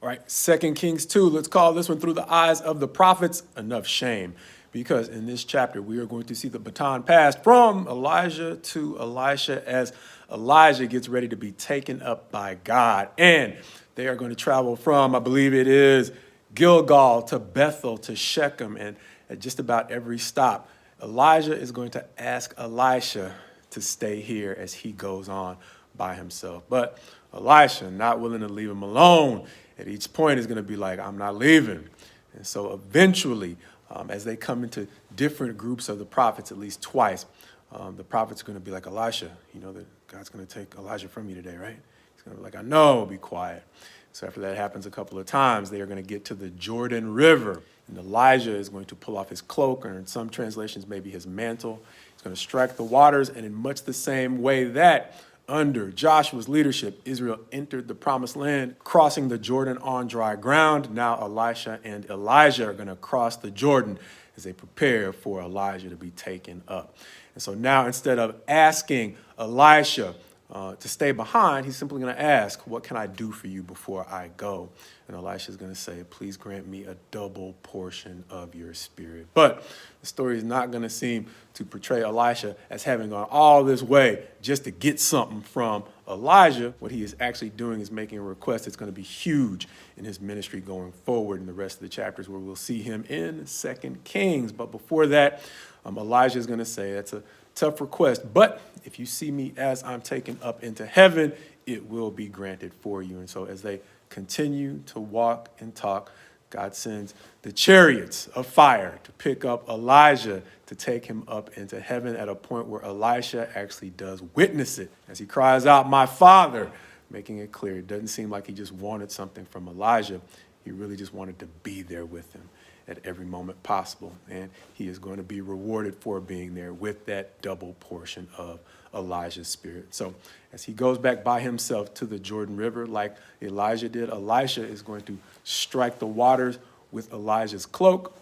All right, 2 Kings 2, let's call this one Through the Eyes of the Prophets. Enough shame, because in this chapter, we are going to see the baton passed from Elijah to Elisha as Elijah gets ready to be taken up by God. And they are going to travel from, I believe it is, Gilgal to Bethel to Shechem. And at just about every stop, Elijah is going to ask Elisha to stay here as he goes on by himself. But Elisha, not willing to leave him alone, at each point is going to be like, I'm not leaving. And so eventually, as they come into different groups of the prophets, at least twice, the prophet's going to be like, Elisha, you know that God's going to take Elijah from you today, right? He's going to be like, I know, be quiet. So after that happens a couple of times, they are going to get to the Jordan River. And Elijah is going to pull off his cloak, or in some translations, maybe his mantle. He's going to strike the waters, and in much the same way that under Joshua's leadership, Israel entered the promised land, crossing the Jordan on dry ground. Now Elisha and Elijah are going to cross the Jordan as they prepare for Elijah to be taken up. And so now, instead of asking Elisha to stay behind, he's simply going to ask, what can I do for you before I go? And Elisha is going to say, please grant me a double portion of your spirit. But the story is not going to seem to portray Elisha as having gone all this way just to get something from Elijah. What he is actually doing is making a request that's going to be huge in his ministry going forward in the rest of the chapters, where we'll see him in 2 Kings. But before that, Elijah is going to say, that's a tough request, but if you see me as I'm taken up into heaven, it will be granted for you. And so as they continue to walk and talk, God sends the chariots of fire to pick up Elijah to take him up into heaven, at a point where Elisha actually does witness it as he cries out, my father, making it clear it doesn't seem like he just wanted something from Elijah. He really just wanted to be there with him at every moment possible. And he is going to be rewarded for being there with that double portion of Elijah's spirit. So as he goes back by himself to the Jordan River, like Elijah did, Elisha is going to strike the waters with Elijah's cloak.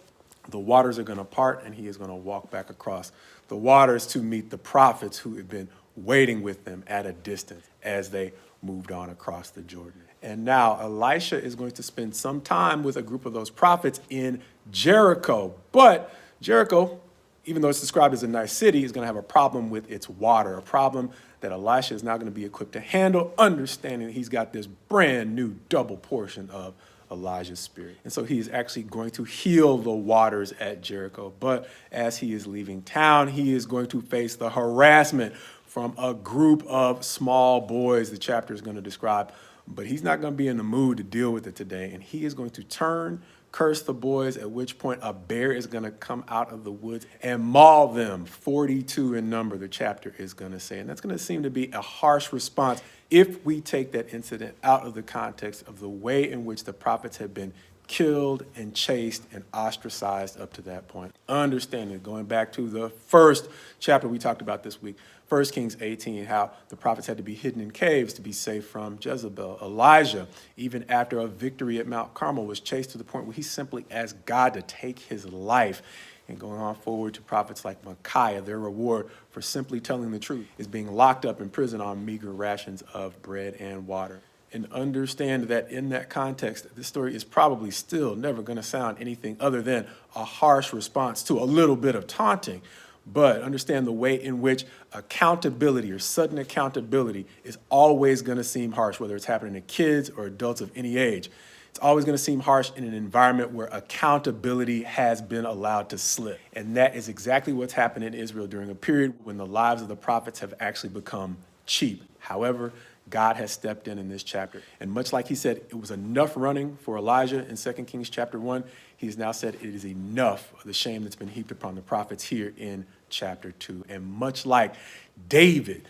The waters are going to part, and he is going to walk back across the waters to meet the prophets who had been waiting with them at a distance as they moved on across the Jordan. And now Elisha is going to spend some time with a group of those prophets in Jericho. But Jericho, even though it's described as a nice city, is going to have a problem with its water, a problem that Elisha is now going to be equipped to handle, understanding that he's got this brand new double portion of Elijah's spirit. And so he is actually going to heal the waters at Jericho. But as he is leaving town, he is going to face the harassment from a group of small boys the chapter is going to describe. But he's not going to be in the mood to deal with it today. And he is going to turn, curse the boys, at which point a bear is going to come out of the woods and maul them. 42 in number, the chapter is going to say. And that's going to seem to be a harsh response if we take that incident out of the context of the way in which the prophets had been killed and chased and ostracized up to that point. Understanding, going back to the first chapter we talked about this week, 1 Kings 18, how the prophets had to be hidden in caves to be safe from Jezebel. Elijah, even after a victory at Mount Carmel, was chased to the point where he simply asked God to take his life. And going on forward to prophets like Micaiah, their reward for simply telling the truth is being locked up in prison on meager rations of bread and water. And understand that in that context, this story is probably still never going to sound anything other than a harsh response to a little bit of taunting. But understand the way in which accountability or sudden accountability is always going to seem harsh, whether it's happening to kids or adults of any age. It's always going to seem harsh in an environment where accountability has been allowed to slip. And that is exactly what's happened in Israel during a period when the lives of the prophets have actually become cheap. However, God has stepped in this chapter. And much like he said it was enough running for Elijah in 2 Kings chapter 1, he's now said it is enough of the shame that's been heaped upon the prophets here in chapter 2. And much like David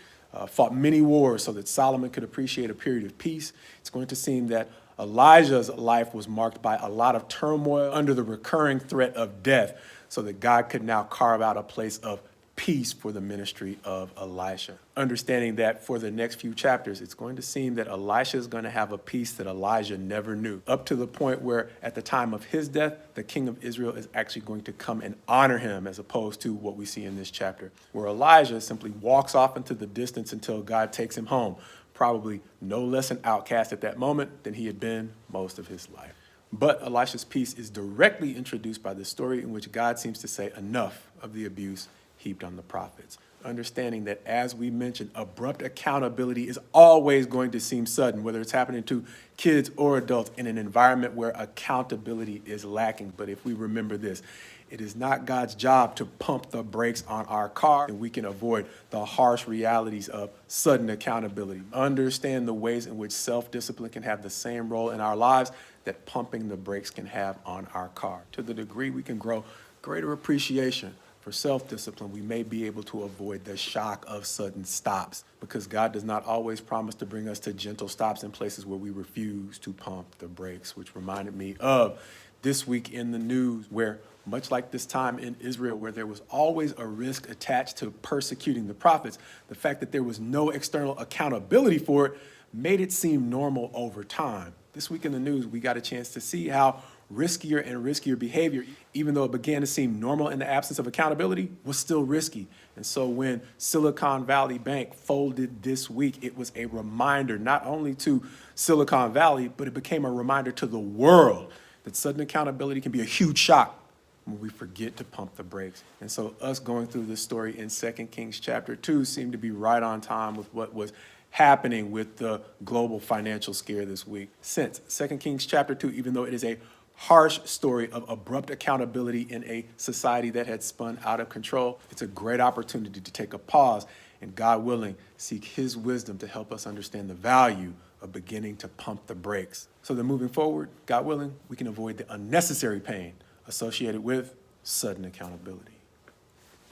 fought many wars so that Solomon could appreciate a period of peace, it's going to seem that Elijah's life was marked by a lot of turmoil under the recurring threat of death, so that God could now carve out a place of peace for the ministry of Elisha. Understanding that for the next few chapters, it's going to seem that Elisha is going to have a peace that Elijah never knew, up to the point where at the time of his death, the king of Israel is actually going to come and honor him, as opposed to what we see in this chapter, where Elijah simply walks off into the distance until God takes him home. probably no less an outcast at that moment than he had been most of his life. But Elisha's peace is directly introduced by the story in which God seems to say enough of the abuse heaped on the prophets. Understanding that, as we mentioned, abrupt accountability is always going to seem sudden, whether it's happening to kids or adults in an environment where accountability is lacking. But if we remember this, it is not God's job to pump the brakes on our car, and we can avoid the harsh realities of sudden accountability. Understand the ways in which self-discipline can have the same role in our lives that pumping the brakes can have on our car. To the degree we can grow greater appreciation for self-discipline, we may be able to avoid the shock of sudden stops, because God does not always promise to bring us to gentle stops in places where we refuse to pump the brakes, which reminded me of this week in the news, where much like this time in Israel, where there was always a risk attached to persecuting the prophets, the fact that there was no external accountability for it made it seem normal over time. This week in the news, we got a chance to see how riskier and riskier behavior, even though it began to seem normal in the absence of accountability, was still risky. And so when Silicon Valley Bank folded this week, it was a reminder not only to Silicon Valley, but it became a reminder to the world that sudden accountability can be a huge shock when we forget to pump the brakes. And so us going through this story in 2 Kings chapter 2 seemed to be right on time with what was happening with the global financial scare this week. Since 2 Kings chapter 2, even though it is a harsh story of abrupt accountability in a society that had spun out of control, it's a great opportunity to take a pause and, God willing, seek his wisdom to help us understand the value of beginning to pump the brakes, so that moving forward, God willing, we can avoid the unnecessary pain associated with sudden accountability.